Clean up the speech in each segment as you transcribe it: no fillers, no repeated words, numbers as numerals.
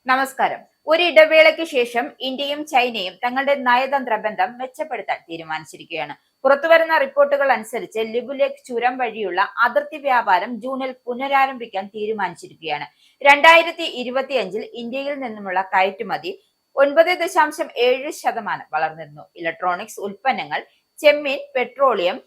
നമസ്കാരം. ഒരു ഇടവേളയ്ക്ക് ശേഷം ഇന്ത്യയും ചൈനയും തങ്ങളുടെ നയതന്ത്ര ബന്ധം മെച്ചപ്പെടുത്താൻ തീരുമാനിച്ചിരിക്കുകയാണ്. പുറത്തുവരുന്ന റിപ്പോർട്ടുകൾ അനുസരിച്ച് ലിബുലേഖ് ചുരം വഴിയുള്ള അതിർത്തി വ്യാപാരം ജൂണിൽ പുനരാരംഭിക്കാൻ തീരുമാനിച്ചിരിക്കുകയാണ്. 2025 ഇന്ത്യയിൽ നിന്നുമുള്ള കയറ്റുമതി 9.7% വളർന്നിരുന്നു. ഇലക്ട്രോണിക്സ് ഉൽപ്പന്നങ്ങൾ, ചെമ്മീൻ, പെട്രോളിയം,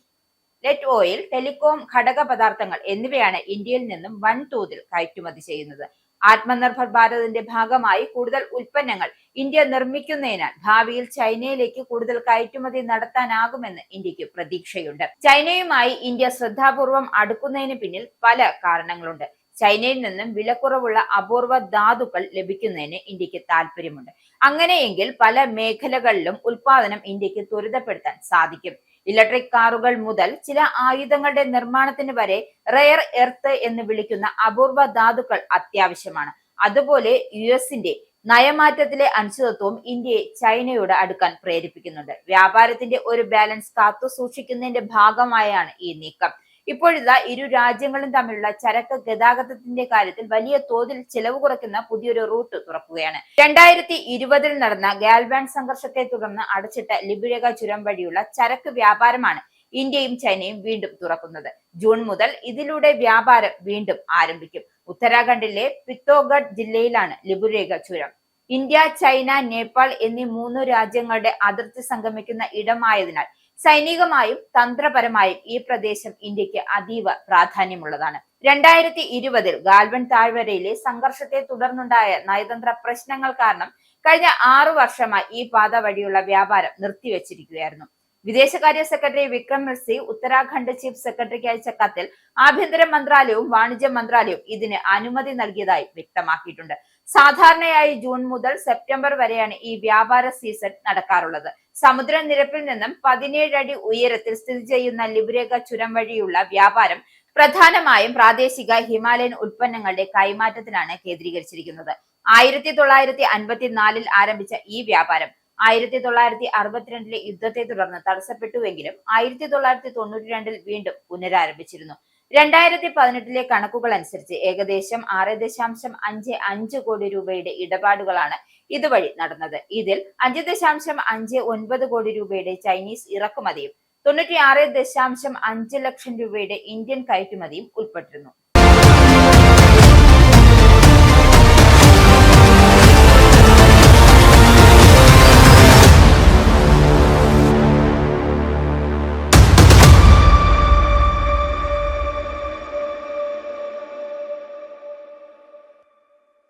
നെറ്റ് ഓയിൽ, ടെലികോം, ഘടക പദാർത്ഥങ്ങൾ എന്നിവയാണ് ഇന്ത്യയിൽ നിന്നും വൻതോതിൽ കയറ്റുമതി ചെയ്യുന്നത്. ആത്മനിർഭർ ഭാരതിന്റെ ഭാഗമായി കൂടുതൽ ഉൽപ്പന്നങ്ങൾ ഇന്ത്യ നിർമ്മിക്കുന്നതിനാൽ ഭാവിയിൽ ചൈനയിലേക്ക് കൂടുതൽ കയറ്റുമതി നടത്താനാകുമെന്ന് ഇന്ത്യക്ക് പ്രതീക്ഷയുണ്ട്. ചൈനയുമായി ഇന്ത്യ ശ്രദ്ധാപൂർവം അടുക്കുന്നതിന് പിന്നിൽ പല കാരണങ്ങളുണ്ട്. ചൈനയിൽ നിന്നും വിലക്കുറവുള്ള അപൂർവ ധാതുക്കൾ ലഭിക്കുന്നതിന് ഇന്ത്യക്ക് താല്പര്യമുണ്ട്. അങ്ങനെയെങ്കിൽ പല മേഖലകളിലും ഉൽപാദനം ഇന്ത്യക്ക് ത്വരിതപ്പെടുത്താൻ സാധിക്കും. ഇലക്ട്രിക് കാറുകൾ മുതൽ ചില ആയുധങ്ങളുടെ നിർമ്മാണത്തിന് വരെ റെയർ എർത്ത് എന്ന് വിളിക്കുന്ന അപൂർവ ധാതുക്കൾ അത്യാവശ്യമാണ്. അതുപോലെ യുഎസിന്റെ നയമാറ്റത്തിലെ അനിശ്ചിതത്വവും ഇന്ത്യയെ ചൈനയോട് അടുക്കാൻ പ്രേരിപ്പിക്കുന്നുണ്ട്. വ്യാപാരത്തിന്റെ ഒരു ബാലൻസ് കാത്തു സൂക്ഷിക്കുന്നതിന്റെ ഭാഗമായാണ് ഈ നീക്കം. ഇപ്പോഴിതാ ഇരു രാജ്യങ്ങളും തമ്മിലുള്ള ചരക്ക് ഗതാഗതത്തിന്റെ കാര്യത്തിൽ വലിയ തോതിൽ ചെലവ് കുറയ്ക്കുന്ന പുതിയൊരു റൂട്ട് തുറക്കുകയാണ്. 2020 നടന്ന ഗാൽവാൻ സംഘർഷത്തെ തുടർന്ന് അടച്ചിട്ട ലിബുലേഖ ചുരം വഴിയുള്ള ചരക്ക് വ്യാപാരമാണ് ഇന്ത്യയും ചൈനയും വീണ്ടും തുറക്കുന്നത്. ജൂൺ മുതൽ ഇതിലൂടെ വ്യാപാരം വീണ്ടും ആരംഭിക്കും. ഉത്തരാഖണ്ഡിലെ പിത്തോഗഡ് ജില്ലയിലാണ് ലിബുലേഖ ചുരം. ഇന്ത്യ, ചൈന, നേപ്പാൾ എന്നീ 3 രാജ്യങ്ങളുടെ അതിർത്തി സംഗമിക്കുന്ന ഇടമായതിനാൽ സൈനികമായും തന്ത്രപരമായും ഈ പ്രദേശം ഇന്ത്യക്ക് അതീവ പ്രാധാന്യമുള്ളതാണ്. 2020 ഗാൽവൻ താഴ്വരയിലെ സംഘർഷത്തെ തുടർന്നുണ്ടായ നയതന്ത്ര പ്രശ്നങ്ങൾ കാരണം കഴിഞ്ഞ 6 വർഷമായി ഈ പാത വഴിയുള്ള വ്യാപാരം നിർത്തിവെച്ചിരിക്കുകയായിരുന്നു. വിദേശകാര്യ സെക്രട്ടറി വിക്രം മിശ്രി ഉത്തരാഖണ്ഡ് ചീഫ് സെക്രട്ടറിക്ക് അയച്ച കത്തിൽ ആഭ്യന്തര മന്ത്രാലയവും വാണിജ്യ മന്ത്രാലയവും ഇതിന് അനുമതി നൽകിയതായി വ്യക്തമാക്കിയിട്ടുണ്ട്. സാധാരണയായി ജൂൺ മുതൽ സെപ്റ്റംബർ വരെയാണ് ഈ വ്യാപാര സീസൺ നടക്കാറുള്ളത്. സമുദ്രനിരപ്പിൽ നിന്നും 17 അടി ഉയരത്തിൽ സ്ഥിതി ചെയ്യുന്ന ലിബുലേഖ ചുരം വഴിയുള്ള വ്യാപാരം പ്രധാനമായും പ്രാദേശിക ഹിമാലയൻ ഉൽപ്പന്നങ്ങളുടെ കൈമാറ്റത്തിനാണ് കേന്ദ്രീകരിച്ചിരിക്കുന്നത്. 1954 ആരംഭിച്ച ഈ വ്യാപാരം 1962 യുദ്ധത്തെ തുടർന്ന് തടസ്സപ്പെട്ടുവെങ്കിലും 1992 വീണ്ടും പുനരാരംഭിച്ചിരുന്നു. 2018 കണക്കുകൾ അനുസരിച്ച് ഏകദേശം 6.55 കോടി രൂപയുടെ ഇടപാടുകളാണ് ഇതുവഴി നടന്നത്. ഇതിൽ 5.59 കോടി രൂപയുടെ ചൈനീസ് ഇറക്കുമതിയും 96.5 ലക്ഷം രൂപയുടെ ഇന്ത്യൻ കയറ്റുമതിയും ഉൾപ്പെട്ടിരുന്നു.